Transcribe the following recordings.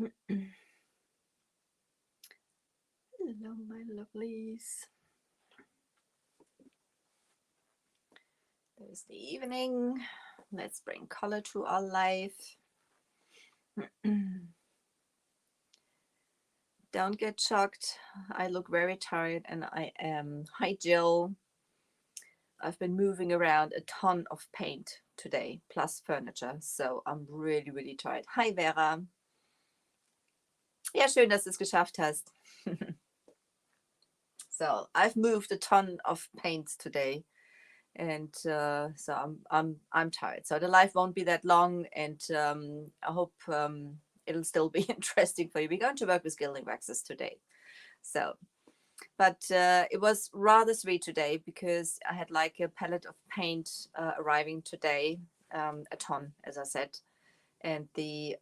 Hello, my lovelies. There's the evening. Let's bring color to our life. Don't get shocked. I look very tired and I am. Hi, Jill. I've been moving around a ton of paint today, plus furniture. So I'm really, really tired. Hi, Vera. Ja, schön, dass du es geschafft hast. So I've moved a ton of paint today. And so I'm tired. So the live won't be that long, and I hope it'll still be interesting for you. We're going to work with gilding waxes today. So, but it was rather sweet today because I had like a pallet of paint arriving today, a ton, as I said, and the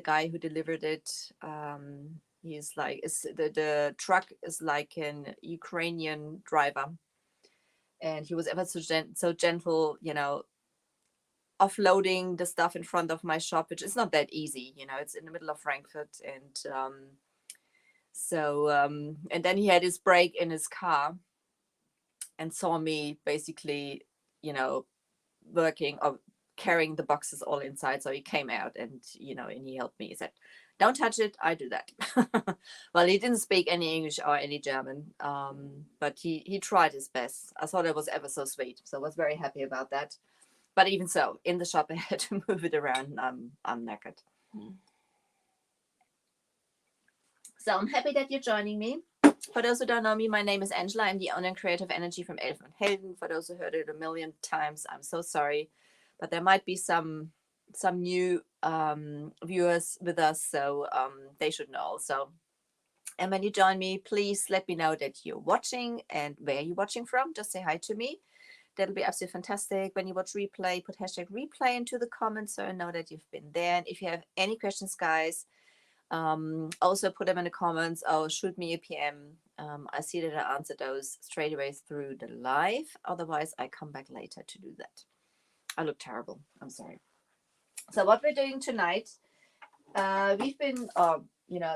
guy who delivered it. He's like the truck is like an Ukrainian driver, and he was ever so gentle, offloading the stuff in front of my shop, which is not that easy. It's in the middle of Frankfurt, and and then he had his brake in his car and saw me basically, working or carrying the boxes all inside. So he came out and he helped me. He said, "Don't touch it. I do that." Well, he didn't speak any English or any German, but he tried his best. I thought it was ever so sweet, so I was very happy about that. But even so, in the shop, I had to move it around. And I'm knackered. So I'm happy that you're joining me. For those who don't know me, my name is Angela. I'm the owner and creator of Energy from Elf and Helden. For those who heard it a million times, I'm so sorry, but there might be some new viewers with us, so they should know also. And when you join me, please let me know that you're watching and where you're watching from. Just say hi to me. That'll be absolutely fantastic. When you watch replay, put hashtag replay into the comments so I know that you've been there. And if you have any questions, guys, also put them in the comments or shoot me a PM. I see that I answer those straight away through the live. Otherwise, I come back later to do that. I look terrible. I'm sorry. So what we're doing tonight, we've been,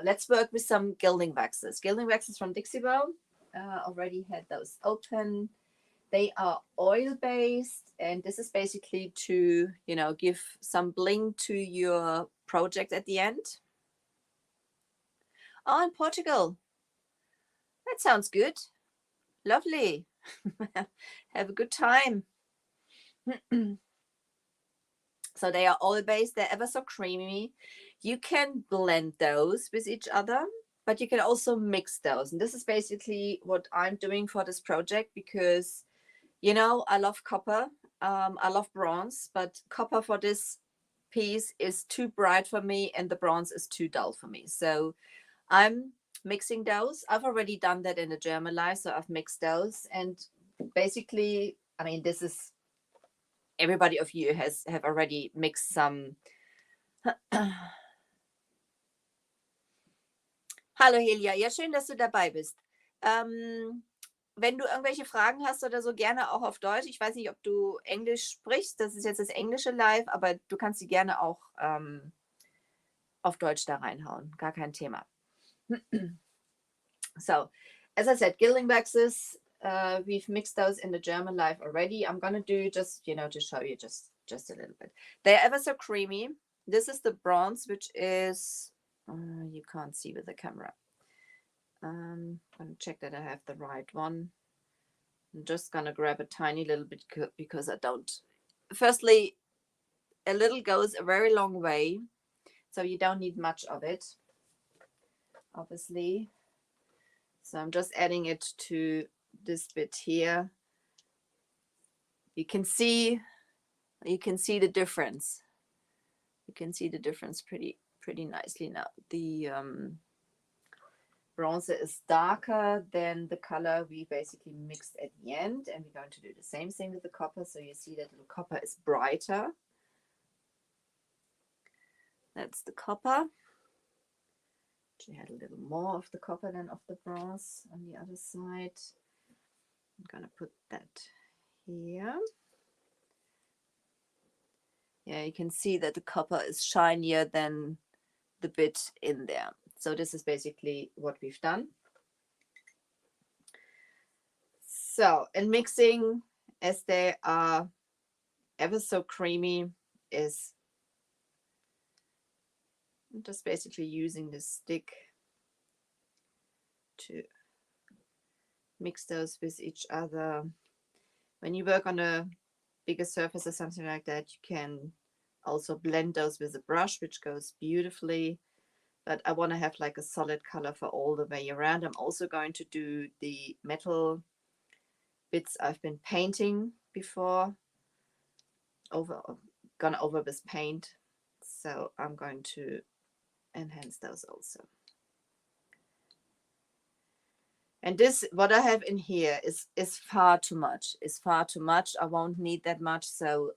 let's work with some gilding waxes. Gilding waxes from Dixie Belle. Already had those open. They are oil-based, and this is basically to, give some bling to your project at the end. Oh, in Portugal. That sounds good. Lovely. Have a good time. So they are oil-based. They're ever so creamy. You can blend those with each other, but you can also mix those. And this is basically what I'm doing for this project because, I love copper. I love bronze, but copper for this piece is too bright for me and the bronze is too dull for me. So I'm mixing those. I've already done that in the German life, so I've mixed those. And basically, I mean, this is everybody of you have already mixed some. Hallo Helia, ja schön, dass du dabei bist. Wenn du irgendwelche Fragen hast oder so, gerne auch auf Deutsch. Ich weiß nicht, ob du Englisch sprichst. Das ist jetzt das englische Live, aber du kannst sie gerne auch auf Deutsch da reinhauen. Gar kein Thema. So, as I said, gilding waxes, we've mixed those in the German live already. I'm going to do just, to show you just a little bit. They're ever so creamy. This is the bronze, which is, you can't see with the camera. I'm going to check that I have the right one. I'm just going to grab a tiny little bit because I don't. Firstly, a little goes a very long way. So you don't need much of it, obviously. So I'm just adding it to this bit here. You can see the difference. You can see the difference pretty nicely now. The bronze is darker than the color we basically mixed at the end, and we're going to do the same thing with the copper. So you see that the copper is brighter. That's the copper. She had a little more of the copper than of the bronze on the other side. I'm gonna put that here. Yeah, you can see that the copper is shinier than the bit in there. So this is basically what we've done. So, and mixing as they are ever so creamy is just basically using the stick to mix those with each other. When you work on a bigger surface or something like that, you can also blend those with a brush, which goes beautifully. But I want to have like a solid color for all the way around. I'm also going to do the metal bits I've been painting before, gone over with paint. So I'm going to enhance those also. And this, what I have in here is far too much. It's far too much. I won't need that much. So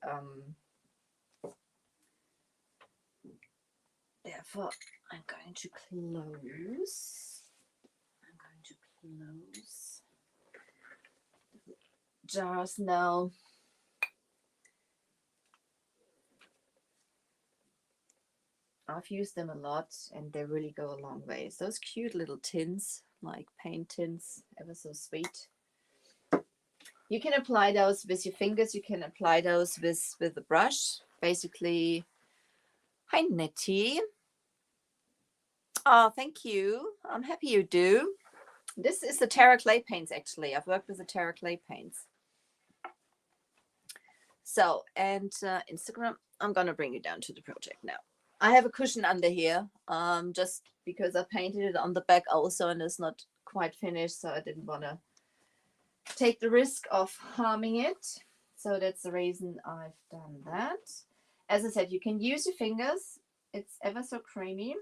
therefore, I'm going to close. Jars now. I've used them a lot and they really go a long way. It's those cute little tins, like paint tins, ever so sweet. You can apply those with your fingers. You can apply those with a brush. Basically, hi Nettie. Oh, thank you. I'm happy you do. This is the Terra Clay paints, actually. I've worked with the Terra Clay paints. So, and Instagram, I'm going to bring you down to the project now. I have a cushion under here, just because I painted it on the back also and it's not quite finished, so I didn't want to take the risk of harming it. So that's the reason I've done that. As I said, you can use your fingers. It's ever so creamy.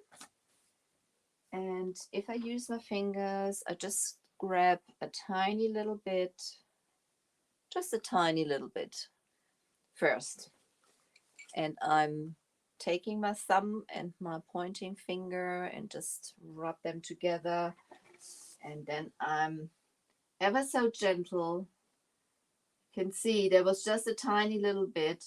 And if I use my fingers, I just grab a tiny little bit, just a tiny little bit first. And I'm taking my thumb and my pointing finger and just rub them together. And then I'm ever so gentle. You can see there was just a tiny little bit.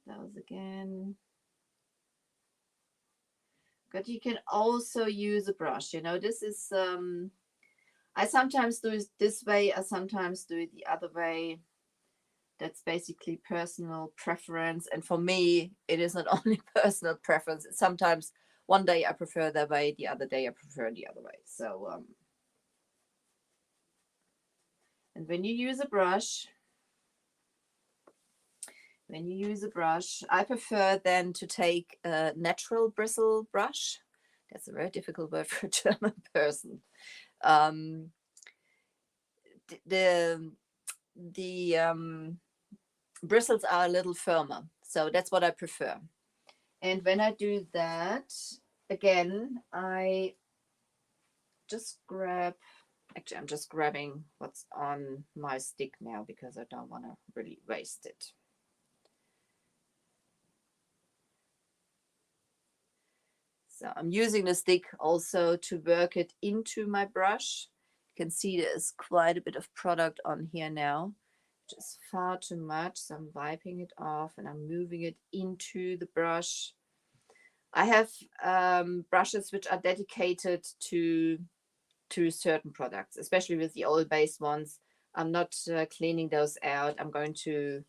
Those again. But you can also use a brush. You know, this is, I sometimes do it this way, I sometimes do it the other way. That's basically personal preference. And for me, it is not only personal preference. Sometimes one day I prefer that way, the other day I prefer the other way. So, and when you use a brush, I prefer then to take a natural bristle brush. That's a very difficult word for a German person. The bristles are a little firmer, so that's what I prefer. And when I do that, again, I just grab, actually I'm just grabbing what's on my stick now because I don't want to really waste it. So I'm using the stick also to work it into my brush. You can see there's quite a bit of product on here now, which is far too much. So I'm wiping it off and I'm moving it into the brush. I have brushes which are dedicated to certain products, especially with the oil-based ones. I'm not cleaning those out. I'm going to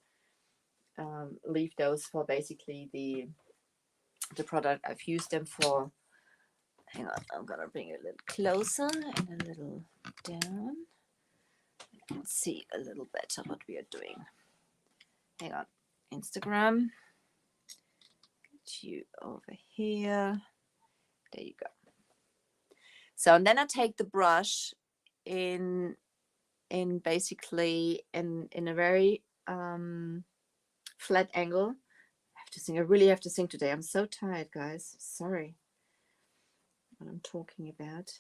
leave those for basically the product I've used them for. Hang on, I'm gonna bring it a little closer and a little down. You can see a little better what we are doing. Hang on, Instagram. Get you over here. There you go. So and then I take the brush in basically in a very flat angle. I have to sing. I really have to sing today. I'm so tired, guys. Sorry. What I'm talking about.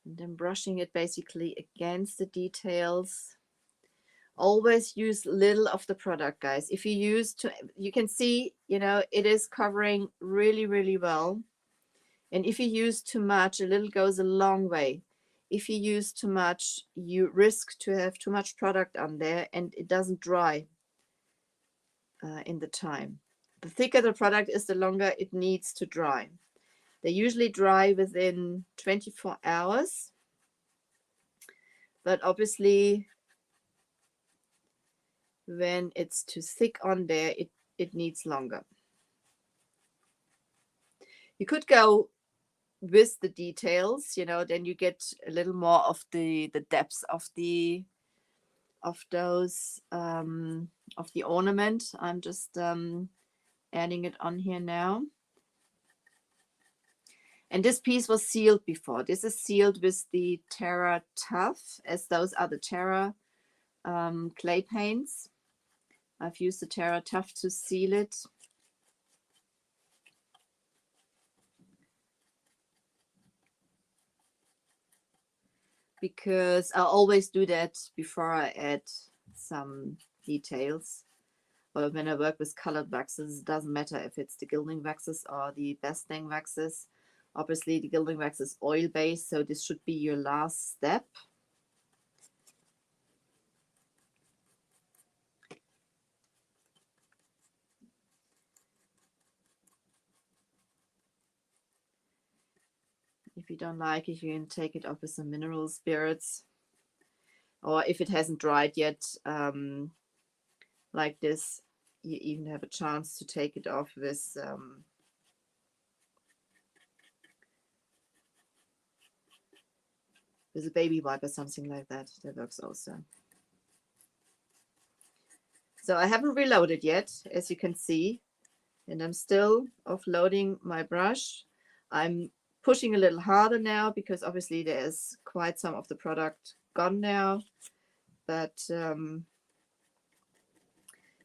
And then brushing it basically against the details. Always use little of the product, guys. If you use you can see, you know, it is covering really, really well. And if you use too much, a little goes a long way. If you use too much, you risk to have too much product on there and it doesn't dry. in the time. The thicker the product is, the longer it needs to dry. They usually dry within 24 hours, but obviously when it's too thick on there, it needs longer. You could go with the details, you know, then you get a little more of the depths of the those of the ornament. I'm just adding it on here now. And this piece was sealed before. This is sealed with the Terra Tough, as those are the Terra clay paints. I've used the Terra Tough to seal it. Because I always do that before I add some details. Or when I work with colored waxes, it doesn't matter if it's the gilding waxes or the Besteng waxes. Obviously, the gilding wax is oil-based, so this should be your last step. If you don't like it, you can take it off with some mineral spirits. Or if it hasn't dried yet, like this, you even have a chance to take it off with a baby wipe or something like that. That works also. So I haven't reloaded yet, as you can see, and I'm still offloading my brush. I'm pushing a little harder now because obviously there's quite some of the product gone now, but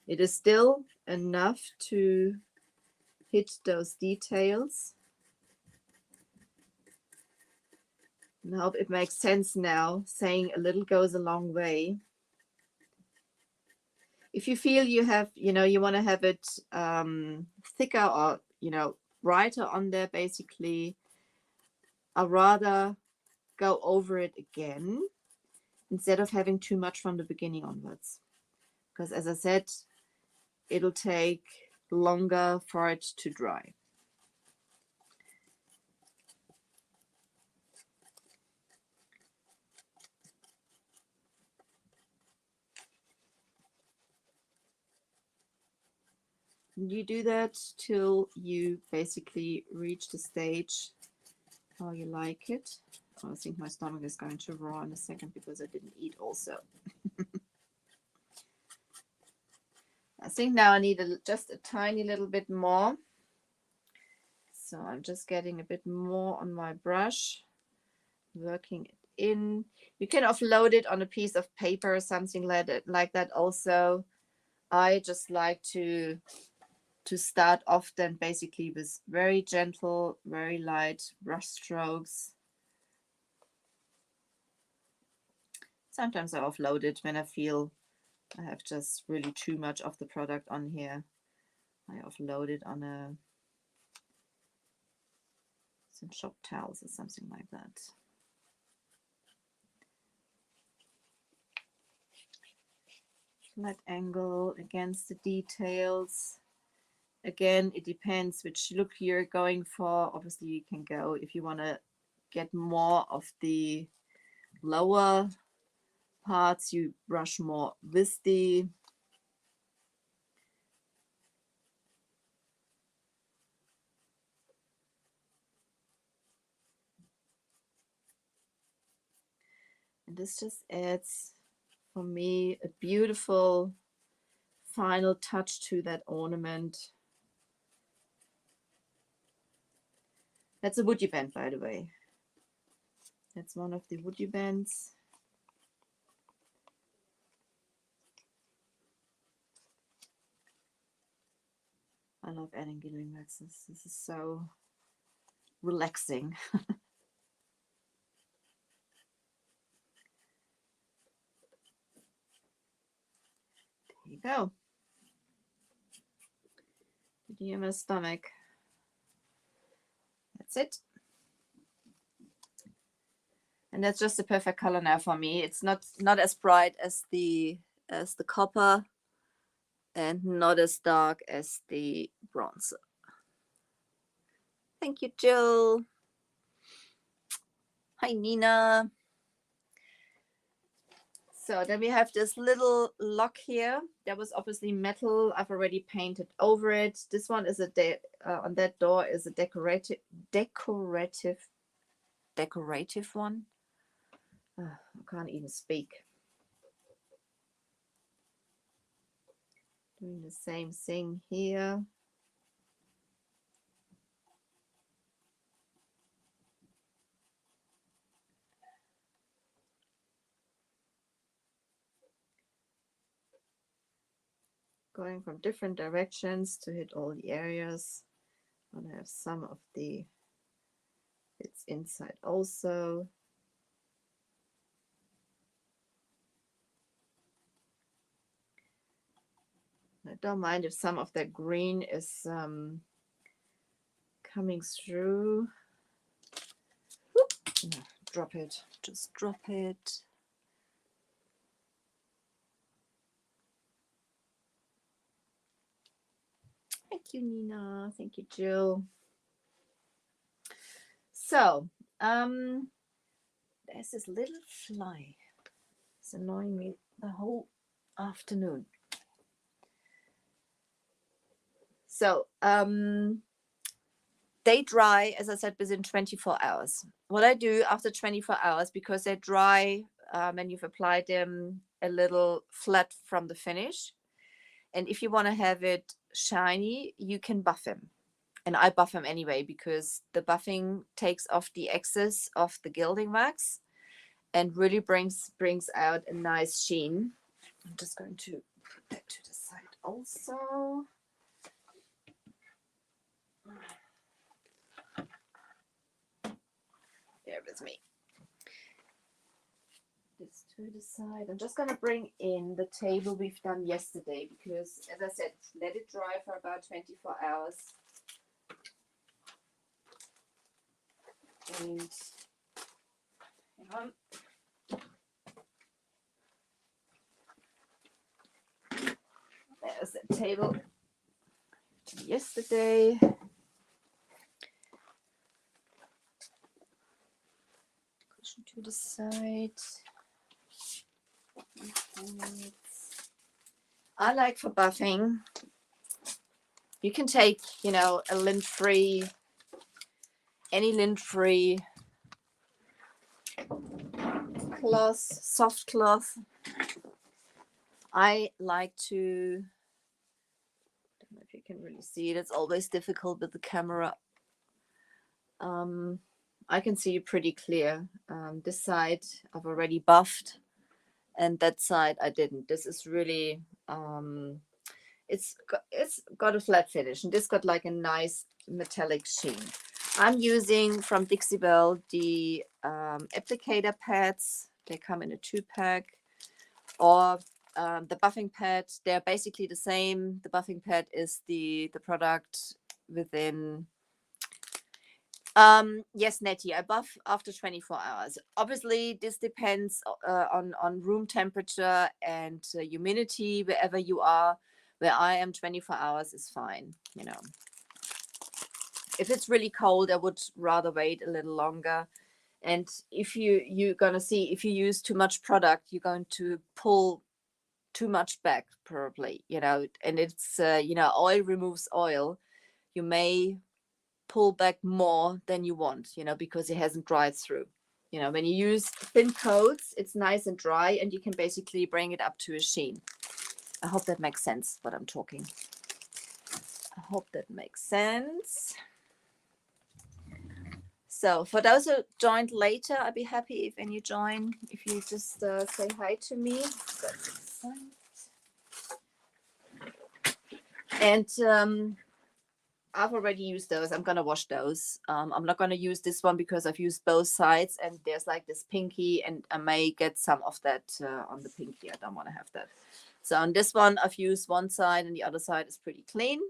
it is still enough to hit those details. And I hope it makes sense now, saying a little goes a long way. If you feel you have, you know, you want to have it thicker or, you know, brighter on there, basically, I'd rather go over it again instead of having too much from the beginning onwards. Because as I said, it'll take longer for it to dry. You do that till you basically reach the stage how you like it. I think my stomach is going to roar in a second because I didn't eat also. I think now I need just a tiny little bit more. So I'm just getting a bit more on my brush, working it in. You can offload it on a piece of paper or something like that also. I just like to start off then basically with very gentle, very light brush strokes. Sometimes I offload it when I feel I have just really too much of the product on here. I offload it on some shop towels or something like that. Flat angle against the details. Again, it depends which look you're going for. Obviously, you can go if you want to get more of the lower parts, you brush more with the and this just adds for me a beautiful final touch to that ornament. That's a woody band, by the way. That's one of the woody bands. I love adding gilding waxes. This is so relaxing. There you go. Did you hear my stomach? That's it. And that's just the perfect color now for me. It's not as bright as the copper, and not as dark as the bronzer. Thank you, Jill. Hi, Nina. So then we have this little lock here. That was obviously metal. I've already painted over it. This one is on that door is a decorative one. I can't even speak. Doing the same thing here. Going from different directions to hit all the areas. I want to have some of the bits inside also. I don't mind if some of that green is coming through. No, drop it. Just drop it. Thank you, Nina. Thank you, Jill. So, there's this little fly. It's annoying me the whole afternoon. So, they dry, as I said, within 24 hours. What I do after 24 hours, because they dry when you've applied them a little flat from the finish. And if you want to have it shiny, you can buff them. And I buff them anyway, because the buffing takes off the excess of the gilding wax and really brings out a nice sheen. I'm just going to put that to the side also. Bear with me. This to the side. I'm just going to bring in the table we've done yesterday, because, as I said, let it dry for about 24 hours. And hang on. There's the table yesterday. Cushion to the side. I like for buffing, you can take, a lint-free, any lint-free cloth, soft cloth. I like to, I don't know if you can really see it. It's always difficult with the camera. I can see it pretty clear. This side I've already buffed, and that side I didn't. This is really, it's got a flat finish, and this got like a nice metallic sheen. I'm using from Dixie Belle the applicator pads. They come in a 2-pack, or the buffing pad. They're basically the same. The buffing pad is the product within. Yes, Nettie, I buff after 24 hours. Obviously, this depends on room temperature and humidity wherever you are. Where I am, 24 hours is fine, If it's really cold, I would rather wait a little longer. And if you're gonna see, if you use too much product, you're going to pull too much back, probably, and it's oil removes oil. You may pull back more than you want, because it hasn't dried through. When you use thin coats, it's nice and dry, and you can basically bring it up to a sheen. I hope that makes sense, what I'm talking. I hope that makes sense. So for those who joined later, I'd be happy if any join, if you just say hi to me. And I've already used those. I'm going to wash those. I'm not going to use this one because I've used both sides, and there's like this pinky, and I may get some of that on the pinky. I don't want to have that. So on this one, I've used one side, and the other side is pretty clean.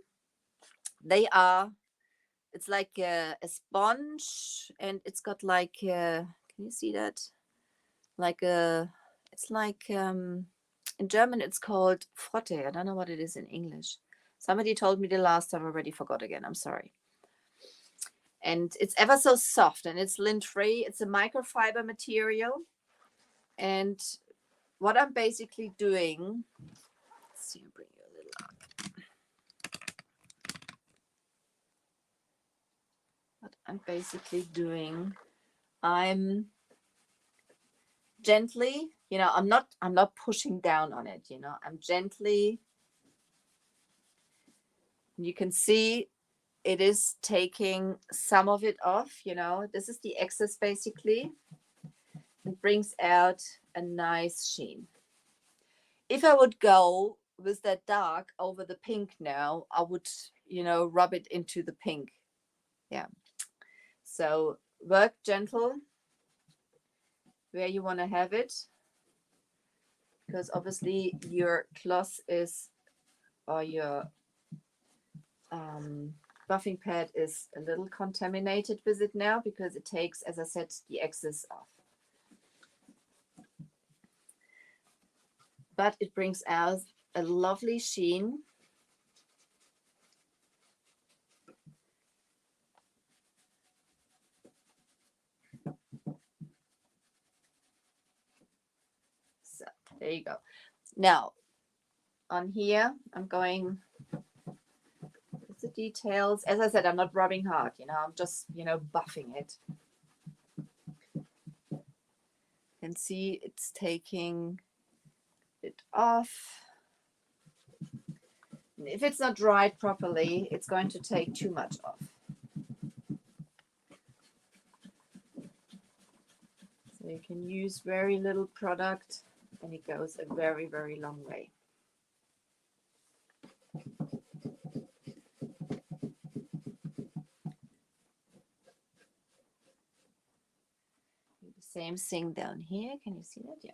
It's like a sponge, and it's got like, can you see that? It's like, In German, it's called Frotte. I don't know what it is in English. Somebody told me the last time, I already forgot again. I'm sorry. And it's ever so soft, and it's lint-free. It's a microfiber material. And what I'm basically doing, let's see, I'll bring you a little up. What I'm basically doing, I'm gently, I'm not pushing down on it, I'm gently, you can see it is taking some of it off, this is the excess basically. It brings out a nice sheen. If I would go with that dark over the pink now, I would, rub it into the pink. Yeah. So work gentle where you want to have it, because obviously your cloth is, or your buffing pad is a little contaminated with it now, because it takes, as I said, the excess off. But it brings out a lovely sheen. So there you go. Now on here, I'm going with the details. As I said, I'm not rubbing hard, I'm just, buffing it. You can see it's taking it off. And if it's not dried properly, it's going to take too much off. So you can use very little product and it goes a very, very long way. Do the same thing down here. Can you see that? Yeah.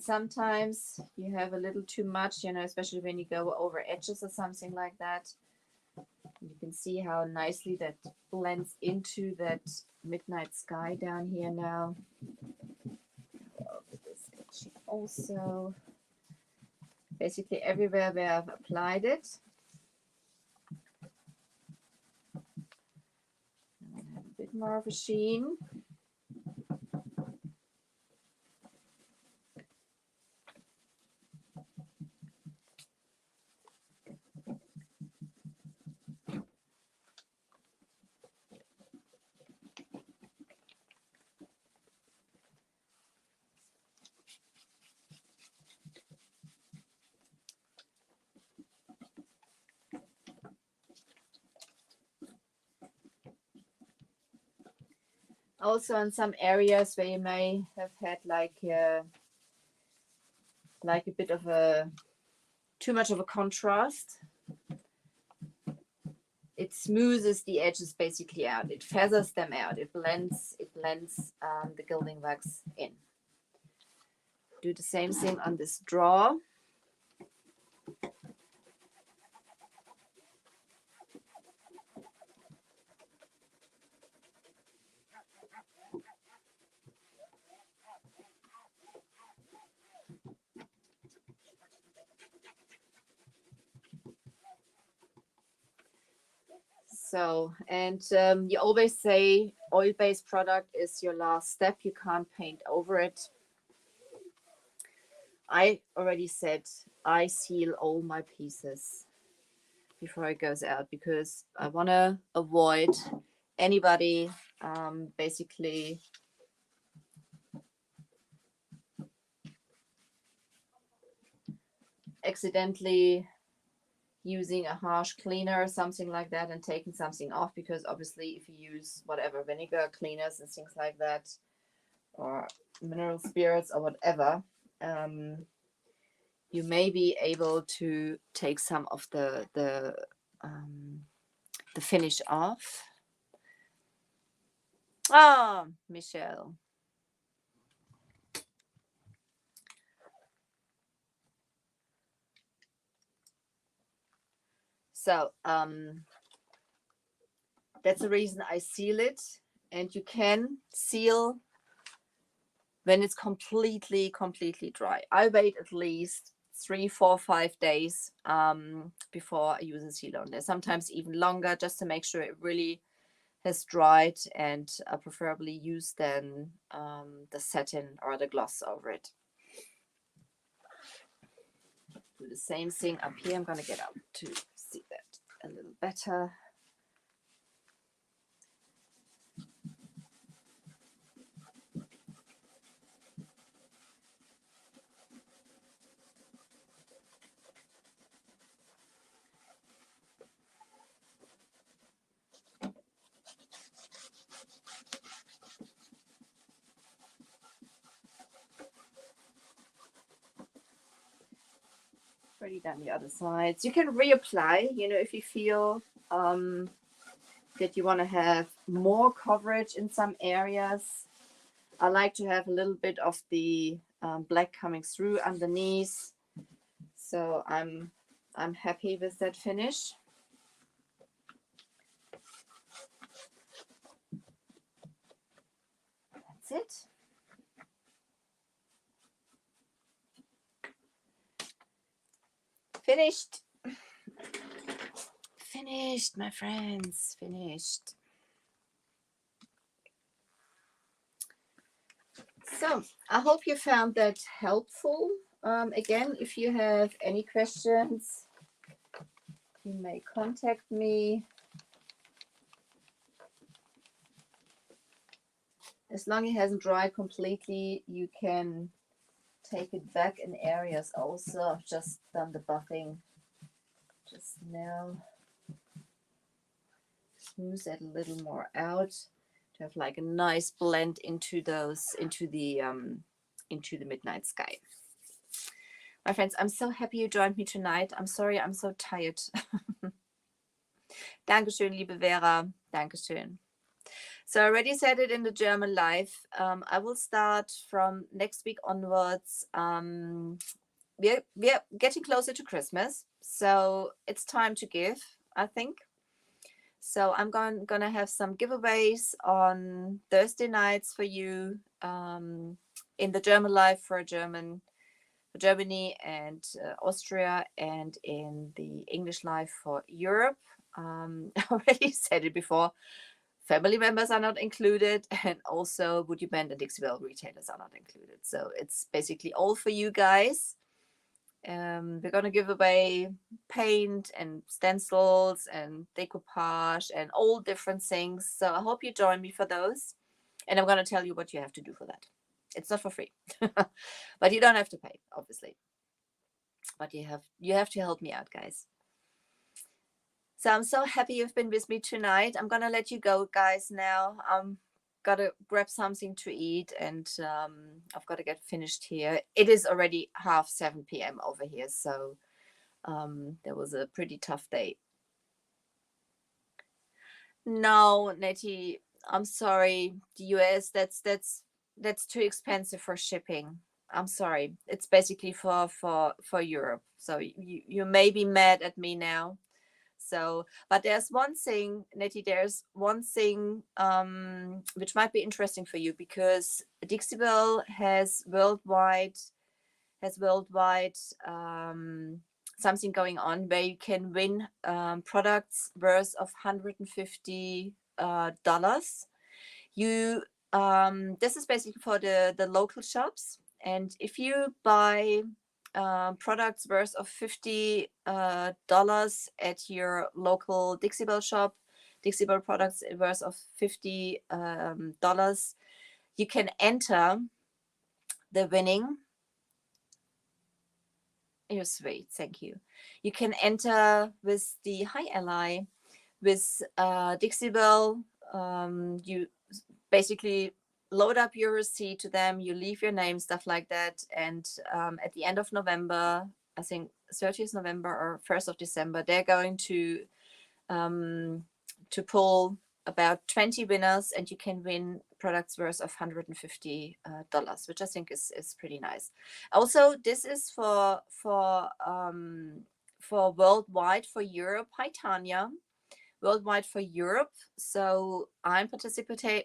Sometimes you have a little too much, especially when you go over edges or something like that. You can see how nicely that blends into that midnight sky down here now. This edge also, basically everywhere where I've applied it. I have a bit more of a sheen. Also in some areas where you may have had like a bit of a too much of a contrast, it smooths the edges basically out. It feathers them out. It blends the gilding wax in. Do the same thing on this drawer. So, and you always say oil-based product is your last step. You can't paint over it. I already said I seal all my pieces before it goes out, because I want to avoid anybody basically accidentally using a harsh cleaner or something like that and taking something off, because obviously if you use whatever vinegar cleaners and things like that, or mineral spirits or whatever, you may be able to take some of the finish off. Ah, Michelle. So That's the reason I seal it. And you can seal when it's completely dry. I wait at least 3, 4, 5 days before I use a seal on there. Sometimes even longer, just to make sure it really has dried, and I preferably use then the satin or the gloss over it. Do the same thing up here. I'm going to get up to see that a little better. Already done the other sides. You can reapply, if you feel that you want to have more coverage in some areas. I like to have a little bit of the black coming through underneath. So I'm happy with that finish. That's it. Finished. Finished, my friends. Finished. So I hope you found that helpful. Again, if you have any questions, you may contact me. As long as it hasn't dried completely, you can take it back in areas also. I've just done the buffing just now. Smooth that a little more out to have like a nice blend into the midnight sky. My friends, I'm so happy you joined me tonight. I'm sorry I'm so tired. Dankeschön, liebe Vera. Dankeschön. So I already said it in the German live. I will start from next week onwards. We're getting closer to Christmas, so it's time to give, I think. So I'm gonna have some giveaways on Thursday nights for you in the German live for Germany and Austria, and in the English live for Europe. I already said it before. Family members are not included, and also Woody Band and Dixie Belle retailers are not included. So it's basically all for you guys. We're going to give away paint and stencils and decoupage and all different things. So I hope you join me for those. And I'm going to tell you what you have to do for that. It's not for free, but you don't have to pay, obviously. But you have to help me out, guys. So I'm so happy you've been with me tonight. I'm going to let you go, guys, now. I'm got to grab something to eat, and I've got to get finished here. It is already 7:30 p.m. over here, so that was a pretty tough day. No, Nettie, I'm sorry. The US, that's too expensive for shipping. I'm sorry. It's basically for Europe. So you may be mad at me now. So, but there's one thing, Nettie, there's one thing which might be interesting for you, because Dixie Belle has worldwide something going on where you can win products worth of $150. This is basically for the local shops, and if you buy products worth of $50 at your local Dixie Belle shop, Dixie Belle products worth of $50, you can enter the winning. You're sweet, thank you. You can enter with the Hi Ally with Dixie Belle. You basically load up your receipt to them, you leave your name, stuff like that, and at the end of November, I think 30th November or 1st of December, they're going to pull about 20 winners, and you can win products worth of $150, which I think is pretty nice. Also, this is for worldwide, for Europe. Hi Tanya. worldwide for Europe. So I'm participating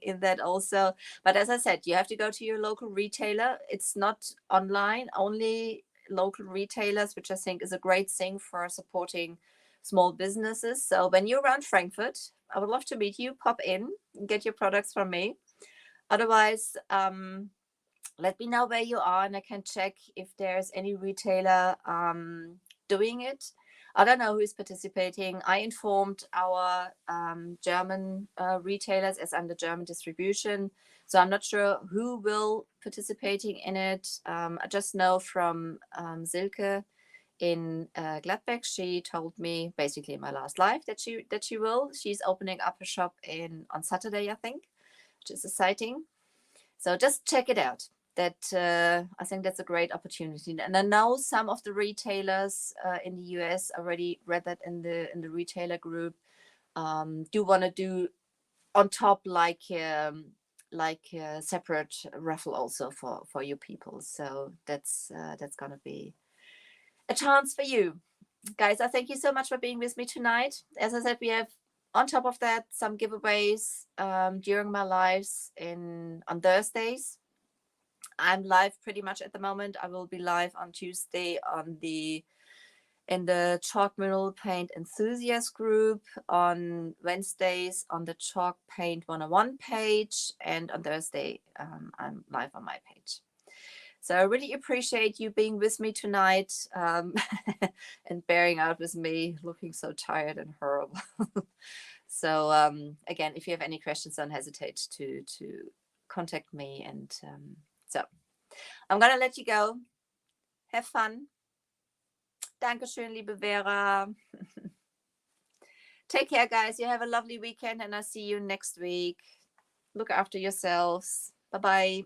in that also. But as I said, you have to go to your local retailer. It's not online, only local retailers, which I think is a great thing for supporting small businesses. So when you're around Frankfurt, I would love to meet you. Pop in and get your products from me. Otherwise, let me know where you are and I can check if there's any retailer doing it. I don't know who is participating. I informed our German retailers, as I'm the German distribution. So I'm not sure who will participating in it. I just know from Silke in Gladbeck. She told me basically in my last live that she will. She's opening up a shop on Saturday, I think, which is exciting. So just check it out. That I think that's a great opportunity. And I know some of the retailers in the US already read that in the retailer group. Do want to do on top like a separate raffle also for you people. So that's gonna be a chance for you guys. I thank you so much for being with me tonight. As I said, we have on top of that some giveaways during my lives on Thursdays. I'm live pretty much at the moment. I will be live on Tuesday in the Chalk Mural Paint Enthusiast group, on Wednesdays on the Chalk Paint 101 page, and on Thursday I'm live on my page. So I really appreciate you being with me tonight and bearing out with me looking so tired and horrible. So again, if you have any questions, don't hesitate to contact me. And so I'm going to let you go. Have fun. Dankeschön, liebe Vera. Take care, guys. You have a lovely weekend and I'll see you next week. Look after yourselves. Bye-bye.